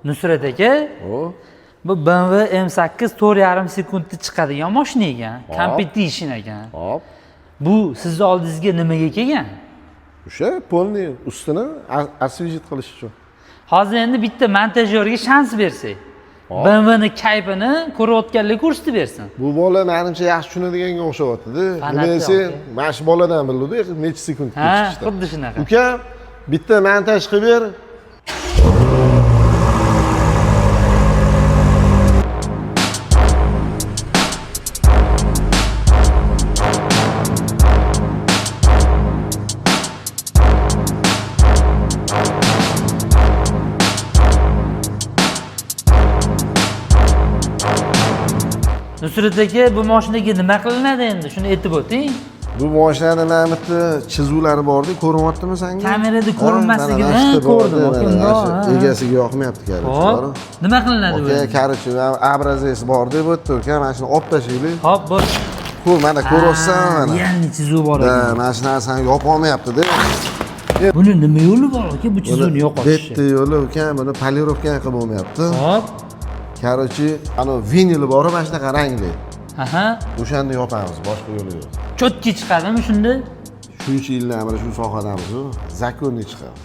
Nusrat aka, O. bu BMW M8 4,5 sekundda chiqadigan mashina ekan. Hop. Competition ekan. Hop. Bu sizni oldingizga nimaga kelgan? O'sha polniy ustini освежить qilish uchun. Hozir endi bitta montajyorga shans bersak. Hop. BMWni kayfini ko'rayotganlarga ko'rsatib bersin. Bu bola menimcha yaxshi tushunadiganga o'xshyapti-da. Nima Fanat desa, yo'q. mana shu boladan bildi, necha sekund Ha, kechishdi. xuddi shunaqa. Uka, bitta montaj qilib ber. Nusrat aka, bu mashinaga nima qilinadi endi? Shuni aytib o'ting. Bu mashinani mana bitta chizuvlari bor-da, ko'ryaptimi senga? Kamerada ko'rinmasligini Ha, mana shu ko'rdim. borda, O'tinda, mana shu ha. egasiga yoqmayapti короче. Hop. Nima qilinadi bu? Aka, короче, obrazesi bor deb o'tdi, uka, mana shuni olib tashlaylik. Hop, bu. Ko'r, mana ko'ryapsan mana. Yangi chizuv bor Da, ekan. mana shu narsani yopolmayapti-da. Buni nima yo'li bor aka bu chizuvni yo'qotish? Bitta yo'li uka, buni polirovka qilib bo'lmayapti. Hop. Короче, ana vinil bor, mana shunaqa rangli. Aha. O'shani yopamiz, boshqa yo'li yo'q. Cho'tki chiqadimi shunda? Shuncha yildan beri shu sohadamiz-ku, zakonniy chiqadi.